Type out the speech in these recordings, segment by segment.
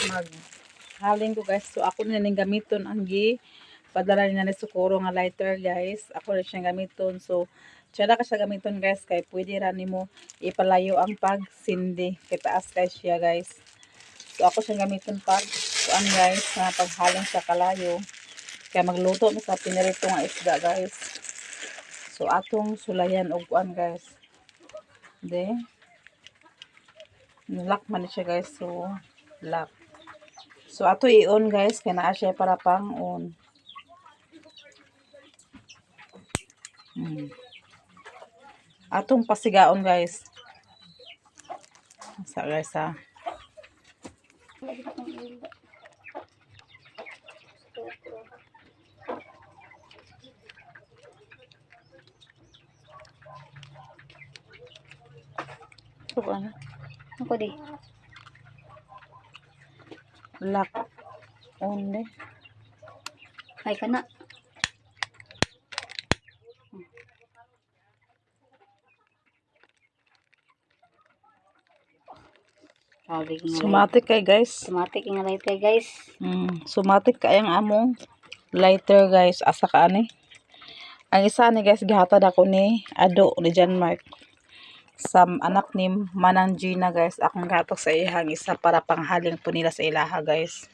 maghaling ko guys. So ako na ning gamiton ang padala niya ni Socorro nga lighter guys. Ako rin siyang gamiton. So tsada ka siya gamiton guys kay pwede ra nimo ipalayo ang pagsindi kay taas kay siya guys. So ako siyang gamiton pag kuan guys na paghaling sa kalayo. Kaya magluto mi sa pinirito nga isda guys. So atong sulayan og kuan guys. De lock man siya guys. So lock. So ato i-on guys kaya naa siya para pang on. Atong pasigaon guys. Sa guys ha. So ano? Ako di. Lock on de. Ay ka na. Sumatik kay guys. Sumatik nga lighter guys. Sumatik kay ang among lighter guys. Asa ka ani? Ang isa ni guys gihatad ako ni Ado ni John Mark. Sa anak ni Manang Gina guys. Akong gatok sa ihang isa para panghaling po nila sa ilaha guys.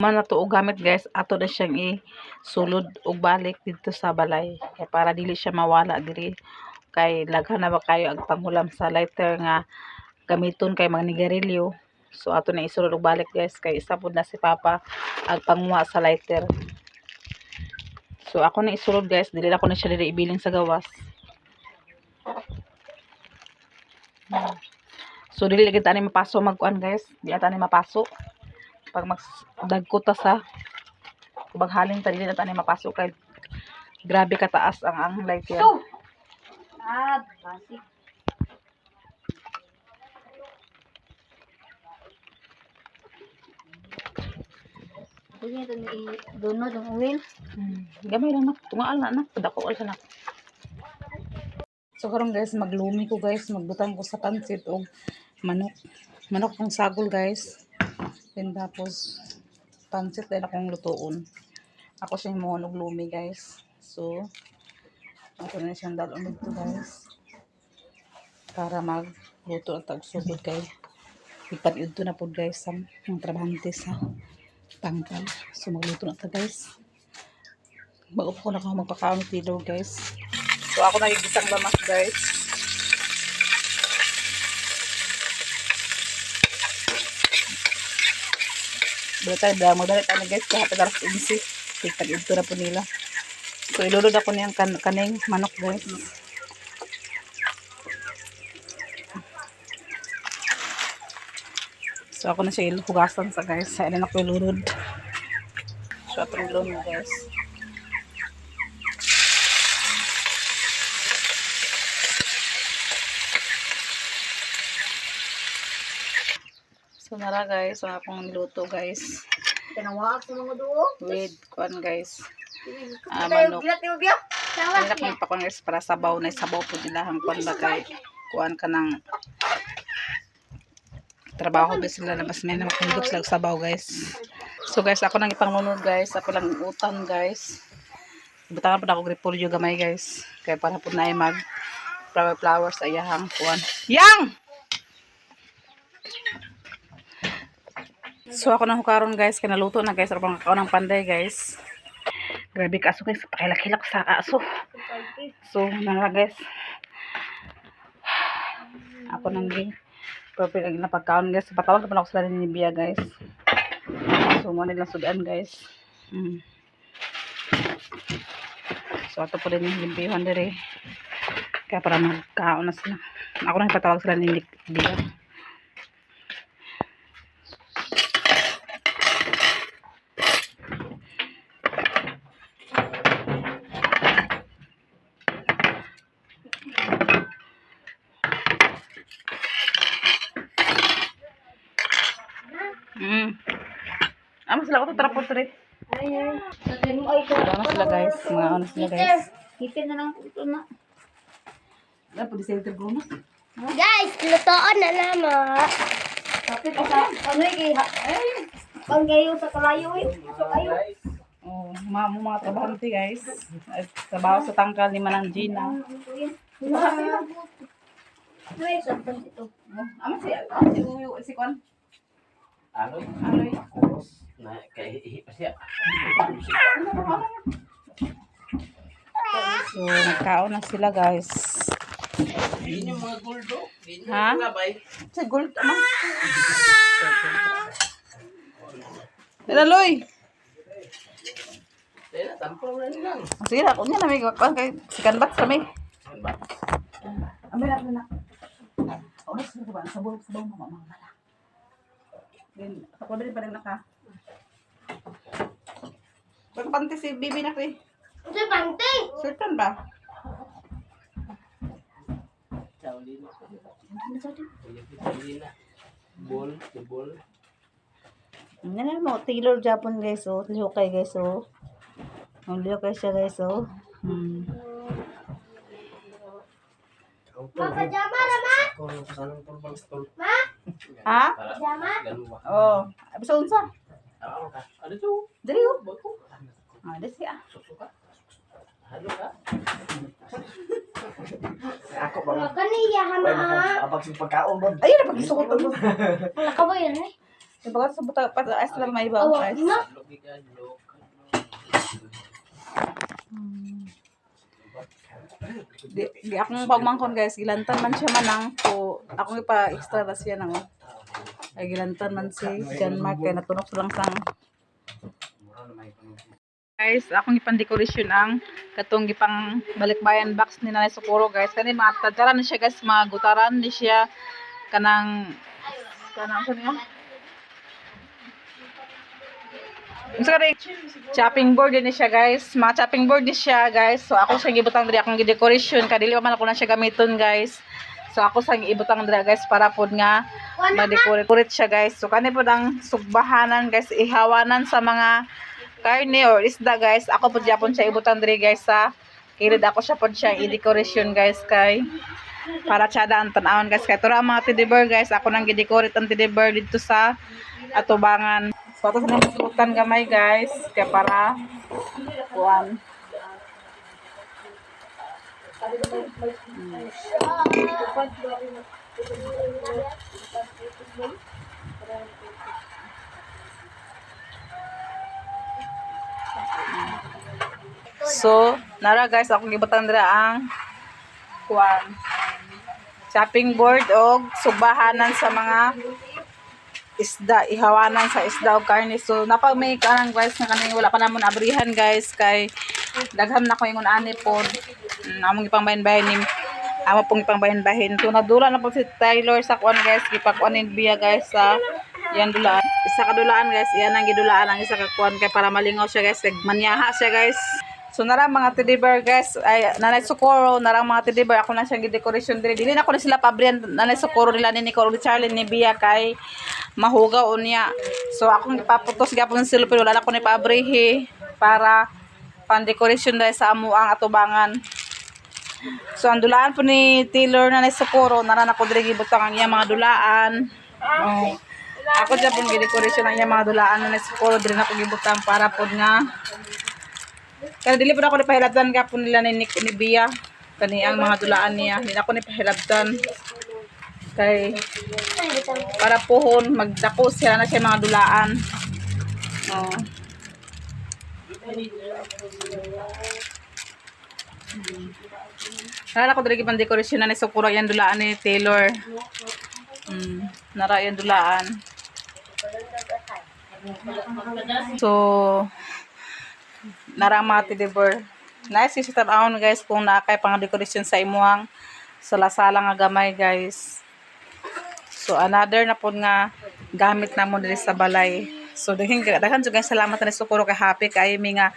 Man to og gamit guys. Ato na siyang isulod og balik dito sa balay. Kaya para dili siya mawala diri. Kay laghan na ba kayo ang panghulam sa lighter nga gamiton kay mga nigarilyo. So ato na isulod og balik guys kay isa pud na si Papa ang panguha sa lighter. So ako na isulod guys, dili ako na siya dili ibilin sa gawas. So dili kita ni mapaso magkuan guys, di ata ni mapaso. Pag magdagko ta sa baghalin ta dili na ta ni mapaso kay grabe ka taas ang lighter. Basi. Pwede ito ni donod ang oil. Gamay lang nak, tungaal na padako sa nak. So karon guys, maglumi ko guys, magbutang ko sa pansit og manok. Manok kong sagol guys. Then tapos pansit din akong lutuon. Ako siyang mo og lumi guys. So ako na siyang dalon dito guys. Para magluto ang tagsugod kay ipad ito na po guys ang trabahante sa tangkal. So magluto na ta guys. Bago ko na ako magpakaon tilo guys. So ako nagigisang lamas guys. Magdali tayo guys. Kahapit aras insi. Ipad ito na po nila. So ilulod ako niyang kaning manok guys. So ako na siya iluhugasan sa guys. Sa ilan ako ilulod. So atong ilulod guys. So nara guys. So akong niluto guys. Tinawag sa mga duo. With kuan guys. Manok. Ang lakong pa guys para sabaw na sabaw po nila ang kuan ba kay kuan ka ng trabaho ba sila labas may na makundot sila sabaw guys. So guys ako nang ipangunod guys. Ako lang utan guys. Butangan po na ako gripolyo gamay guys. Kaya para po na ay mag flower sa iyahang kuan. Yang! So ako nang hukaron guys. Kinaluto na guys. Ako pang kakao ng panday guys. Grabe ka aso guys. Pakilakilak sa aso. So nara guys. Ako nang perfect ang napagkaon guys. Patawag naman ako sila ni Bia guys. So mo nilang sudan guys. So ato po din yung limpihan diri. Kaya para magkaon na sila. Ako nang patawag sila ni Bia. Ama sila ko to trapot rin. Ayun. Ano sila guys? Mga ano sila guys? Hitin na lang ito na. Ano po di center goma? Guys, lutoon na naman. Kapit ka sa, ano yung pag kayo sa kalayo eh. So kayo. Oh, mga trabahante guys. At trabaho sa tangkal ni Manang Gina. Ano yung sabon ito? Oh, ama si Kwan. Aloy. Aloy. Na kay siya. So, nagkaon na sila guys. Yun yung mga guldo. Yun Ha? yung labay. Si Gold, ama. Aloy. Kaya tampong na lang. Sige na, kung yan na may kwan kay si Kanbat kami. Ambil na. Oras na ba? Sa bulog sa bawang mga mala. Then, ako din pa rin naka. Pagpante si Bibi na kay. Ito yung pante. Sultan ba? Chaulina. Chaulina. Bol. Yan mo, Taylor Japon guys, oh. Lihokay guys, oh. Lihokay siya guys, oh. Ma, pajama naman. Ma, Ha? pajama. Oh. Bisa unsa? Ano to? Dali, oh. Ah, dali siya. Susuka. Halo ka? Ako ba? Kaniya hama. Kapag si pagkaon ba? Ayun na, pag-isukot mo. Wala ka ba yan eh? Diba sa buta, as lang may iba, Awa, guys. na. Di akong pagmangkon guys, gilantan man siya manang so akong ipa-extra na siya nang ay gilantan man si John Mark kaya natunog sa lang sang guys, akong ipang-decoration ang katong gipang balikbayan box ni Nanay Socorro guys. Kani mga tadyaran ni siya guys, mga gutaran ni siya kanang sa niya. Chopping board din siya guys. Mga chopping board din siya guys. So ako sa gibutang diri akong decoration kadili pa man ako na siya gamiton guys. So ako sa ibutang diri guys para pod nga ma-decorate siya guys. So kani pod ang sugbahanan guys, ihawanan sa mga karne or isda guys. Ako pod japon siya ibutang diri guys sa kilid ako siya pod siya i-decoration guys kay para tsada ang tanawon guys. Kay tura mga teddy bear guys, ako nang gi-decorate ang teddy bear dito sa atubangan. So, ito sa nasusutan gamay guys. Kaya para kuwan. So, nara guys, akong gibutan dira ang kuwan. Chopping board o subahanan sa mga isda, ihawanan sa isda o karne. So napag may kanang guys nga kaning wala pa namon abrihan guys kay daghan na ko ingon ani pod among ipangbahin-bahin ning amo pong ipangbahin-bahin. So nadula na po si Taylor sa kuan guys, gipakuanin biya guys sa yan dulaan. Isa ka dulaan guys, iyan ang gidulaan ang isa ka kuan kay para malingaw siya guys, kay manyaha siya guys. So narang mga teddy bear guys, ay Nanay Socorro, narang mga teddy bear ako na siyang gi-decoration diri. Dili na ko na sila pabrihan Nanay Socorro nila ni Nicole, ni Charlie, ni Bia kay mahugaw unya. So akong ipaputos gyapon sila pero wala na ko ni pabrihi para pan-decoration dahil sa amo ang atubangan. So ang dulaan po ni Taylor Nanay Socorro, narang ako diri gibutang ang iya mga dulaan. Oh. Ako gyapon gi-decoration ang iya mga dulaan Nanay Socorro, diri na ko gibutang para pod nga kaya dili po na ako nipahilabtan ka po nila ni Bia. Kani ang mga dulaan niya. Hindi na ako nipahilabtan. Kay para pohon, magdako sila na siya mga dulaan. Oh. Nara ko dali pang dekorasyon na ni Socorro yan dulaan ni Taylor. Nara yan dulaan. So narang mga teddy bear. Nice si taon guys kung nakay pang decoration sa imuhang sala-sala nga gamay guys. So another na po nga gamit na mo diri sa balay. So daghan jud guys salamat na Socorro kay happy kay mi nga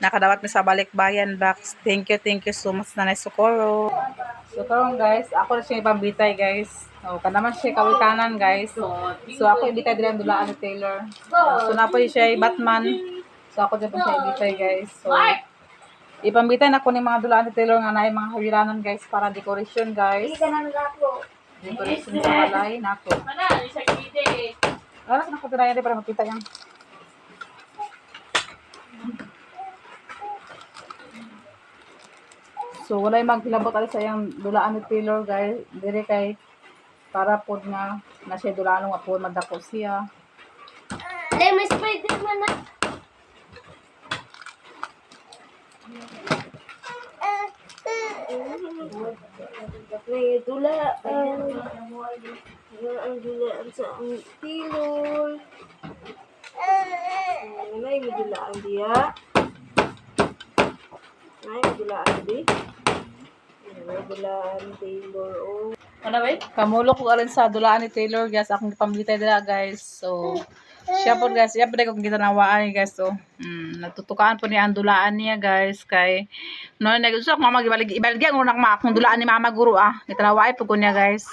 nakadawat mi sa balikbayan box. Thank you so much Nanay Socorro. So karon guys, ako na siya ipambitay guys. O kanaman siya kawitanan guys. So ako ibitay diri ang dulaan ni Taylor. So na po siya Batman. So ako dyan po siya ibitay guys. So ipambitay na ko ni mga dulaan ni Taylor nga na mga hawiranan guys para decoration guys. Hindi ka na nagapo. Decoration sa balay nako. Alas na ko tinaya para makita yan. So walay magpilabot ali sa yang dulaan ni Taylor guys, dire kay para pod nga na siya dulaan nga pod madako siya. May Spider-Man na. May dulaan. Ang dulaan sa ang tilol. May dulaan dia. May dulaan di. May dulaan tilol. Oh. Ano ba? Kamulok ko alin sa dulaan ni Taylor guys, akong pamilitay dila guys. So siya po guys, siya po kung kita nawaan guys. So natutukaan po niya ang dulaan niya guys kay no gusto ko mama ibaligyan ko na akong dulaan ni mama guru kita nawaan po ko niya guys.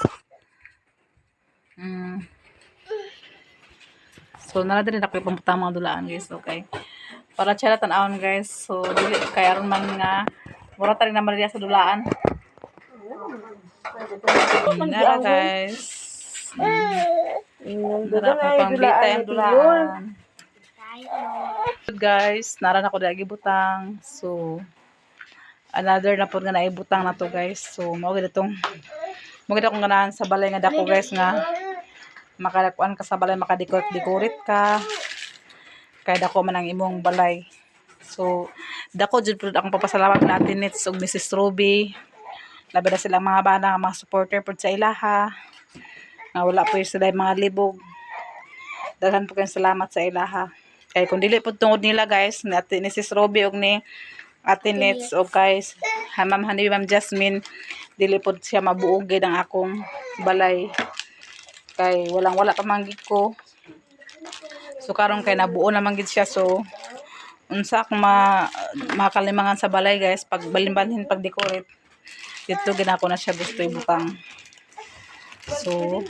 So nara din ako pamutang mga dulaan guys, okay. Para siya tan-awon guys. So dili kay aron man nga mura ta rin naman diya sa dulaan. Nara guys. Nara po pamilitay ang dulaan. Guys, nara na ko dagi butang. So another na po nga naibutang na to guys. So mao gid itong akong ganahan sa balay nga dako guys nga makalakuan ka sa balay, makadikorit ka kay dako man ang imong balay. So dako jud pud akong papasalamat natin Nits ug Mrs. Ruby, labi na sila mga bana mga supporter pud sa ilaha nga wala po sila mga libog. Daghan po kayong salamat sa ilaha kay kung dili pud tungod nila guys ni Mrs. Ruby ug ni Ate Nits o guys Ma'am Honey, Ma'am Jasmine, dili pud siya mabuog gid ang akong balay kay wala pa manggid ko. So karon kay nabuo na manggid siya. So unsa akong makalimangan sa balay guys pag balimbanhin pag decorate dito ginako na siya gusto ibutang. So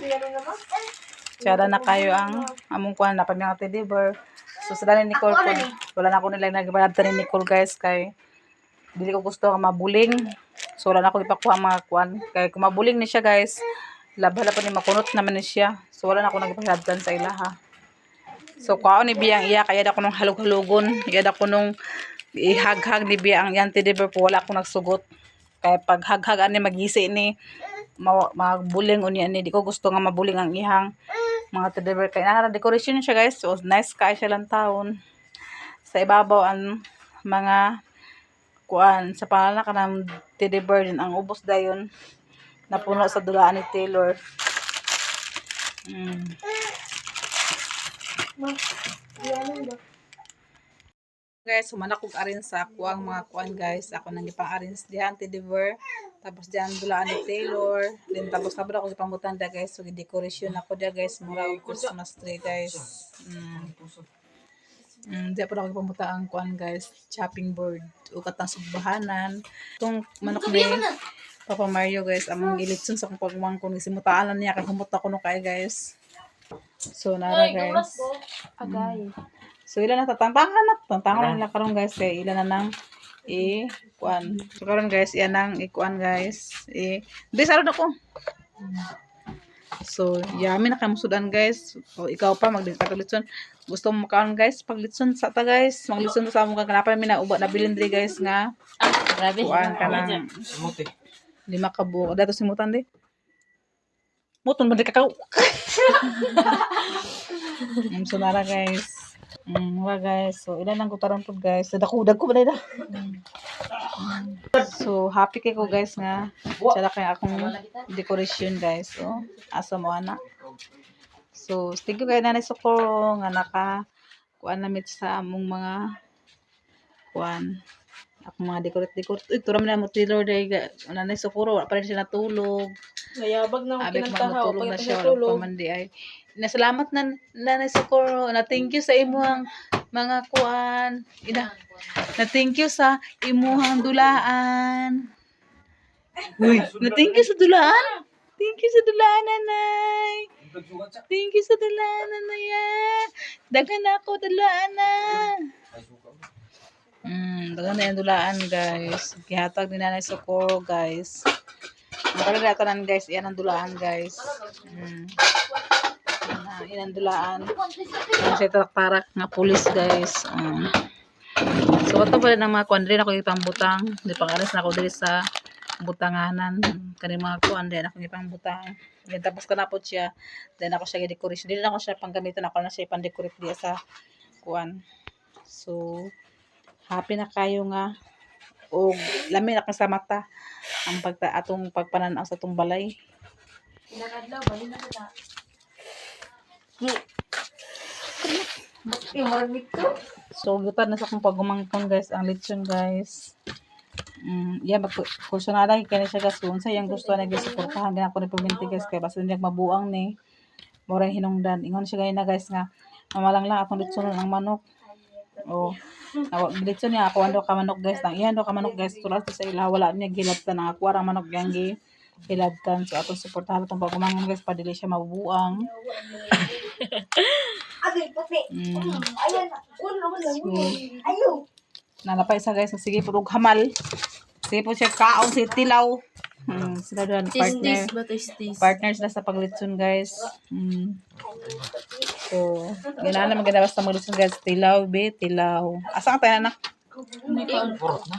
tsada na kayo ang among kuan na pamiyang teddy bear. So sa ni Nicole ko, wala na ako nila nagbayad ta ni Nicole guys kay dili ko gusto nga mabuling. So wala na ako ipakuha mga kuan kay kung mabuling ni siya guys labhala pa ni makunot naman ni siya. So wala na ako nagpahadlan sa ilaha. So kuha ni biyang iya kaya da ko nung halog-halogon, iya da ko nung ihaghag ni biyang yan teddy bear po wala akong nagsugot. Kaya pag haghag ani magisi ni mabuling unya ni di ko gusto nga mabuling ang ihang mga teddy bear kay na decoration siya guys. So nice kay siya lang taon. Sa ibabaw ang mga kuan sa pangalan ka ng teddy bear din ang ubos dayon napuno sa dulaan ni Taylor. Guys, humanak kog arin sa kuang mga kuan guys. Ako nang ipang-arrange diyan teddy bear. Tapos diyan dulaan ni Taylor. Then tapos sabra ko ipangutan da guys. So decoration ako dia guys. Mura og Christmas tree guys. Di pa ako ipamuta ang kuan guys. Chopping board. O katang sugbahanan. Itong manok ni Papa Mario guys. Among ilitson sa kong pagmang kung isimutaan lang niya. Kaya humuta ko no kay guys. So nara guys. Agay. So ilan na tantangan na karon guys kay ilan na nang kuan. So karon guys iyan nang ikuan guys. Di sarod ako. So yami na kamusudan guys. O ikaw pa magditagalitson. Gusto mo makaon guys paglitson sa ta guys. Maglitson sa among kanapa mi na uba na bilin diri guys nga. Grabe. Kuan kanang 5 ka buok. Dato simutan di. Muton man di kakao. So nara guys. Wala guys. So ilan lang ko taron po guys. Dakudag ko ba na. So happy kay ko guys nga. Sala kay akong decoration guys. So asa mo ana. So thank you kay Nanay Socorro nga naka kuan namit sa among mga kuan. Akong mga decorate. Uy, turam na mo Taylor day Nanay Socorro wala pa rin siya natulog. Ngayabag na Abi ko matulog na siya wala pa man di ay. Nasalamat na Nanay Socorro. Na thank you sa imuhang mga kuan. Na thank you sa imuhang dulaan. Uy, na thank you sa dulaan. Thank you sa dulaan, Nanay. Thank you sa dulaan, Nanay. Dagan ako dulaan na. Dagan na yung dulaan, guys. Gihatag ni Nanay Socorro, guys. Makaroon na tanan guys, iyan ang dulaan guys. Iyan ang dulaan. Yan siya tarak nga pulis guys. So ito pala ng mga kuan rin ako ipambutang. Di pang-alis na ako diri sa butanganan. Kani mga kuan din ako ipambutang. Then tapos ko na po siya. Then ako siya i-decorate. Dili na ako siya panggamiton, ako na siya ipang-decorate diya sa kuan. So happy na kayo nga. O lamin ako sa mata ang atong pagpananaw sa atong balay. Pinakadlaw, bali na sila. Yung marmit ko. So gutan na sa akong pagumangkon guys ang lechon guys. Yeah, magkurso na lang kaya siya guys. Kung sa yung gusto na guys, suportahan din ako ni Puminti guys. Kaya basta hindi mabuang ni mura hinungdan. Ingon siya ganyan na guys nga. Mamalang lang akong lechon ng manok. O, lechon niya ako ando ka manok guys. Nang iyan do ka manok guys. Tulad sa ila wala niya gilabtan ang ako arang manok yang hilabtan. So atong suportahan itong pagumangon guys. Padili siya mabubuang. Agay, puti. Ayan. Ulo mo lang. So, Ayaw. nanapay sa guys. Sige po hamal. Sige po siya kaon si Tilaw. Sila doon partner. Partner sila sa paglitson guys. So, ganahan na maganda basta maglitson guys. Tilaw, Tilaw. Asa ka tayo na? Purot na.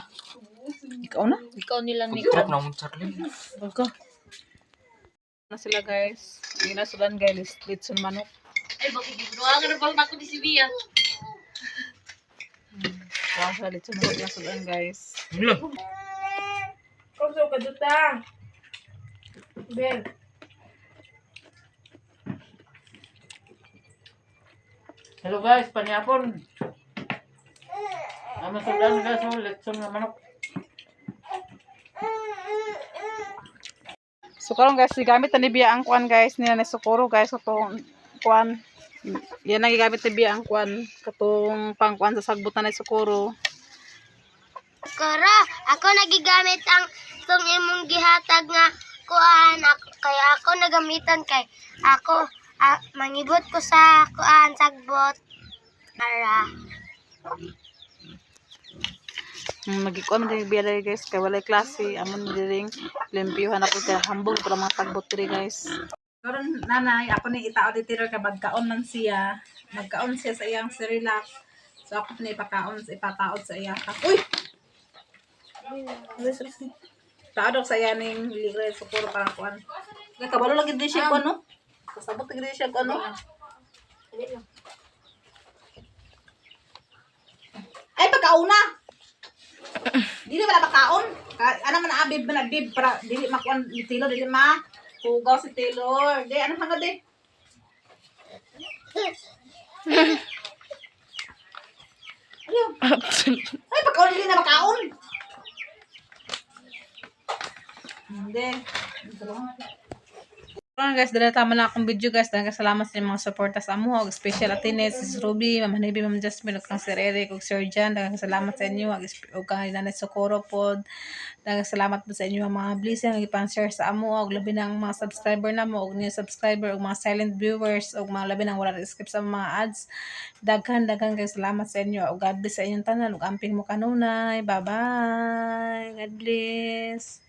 Ikaw na? Ikaw nilang ni Trap na mong Charlie. Bago. Na sila guys. Hindi na sulan guys. Litson manok. Ay, bakit ginawa nga bang ako ni si Bia? Wow, sila litson manok na sulan guys. Kusog ka duta. Ben. Hello guys, panyapon. Ano sa dan guys, letson nga manok. So karon guys, gamit ni Bia ang kwan guys. Nila ni Socorro guys. Katong kwan. Yan ang gigamit ni Bia ang kwan. Katong pangkwan sa sagbutan ni Socorro. Kara, ako nagigamit ang itong imong gihatag nga kuan kaya ako nagamitan kay ako mangibot ko sa kuan sagbot para Magikon din Bia diri guys. Kay walay klase. Amon diring limpyuhan ako kay hambog para mga sagbot diri guys. Karon nanay, ako ni itao dito kay magkaon man siya. Magkaon siya sa iyang Cerelac. So ako ni ipataod sa iya. Uy! Taadok sa iya ning libre Socorro para kuan. Kay kabalo lagi din siya kuan no. Kasabot lagi din siya kuan no. Ay pagkauna. Dili wala pagkaon. Ana man abib na bib para dili makuan ni Tilo dili ma. Hugaw si Taylor. Di ano hangad di. Ayaw. Ay pagkaon dili na makaon. Hindi. Guys, dala tama na akong video guys. Daghang salamat sa mga suporta sa amo. Special Atines, Sis Ruby, Ma'am Hanibi, Ma'am Jasmine, ug kang Sir Eric, ug Sir Jan. Daghang salamat sa inyo. Ug kang Nanay Socorro pod. Daghang salamat po sa inyo mga blessing ug ipang-share sa amo. Ug labi ng mga subscriber na mo, ug new subscriber, ug mga silent viewers, ug mga labi ng wala skip sa mga ads. Daghang kay salamat sa inyo. Ug God bless sa inyong tanan. Ug amping mo kanunay. Bye-bye. God bless.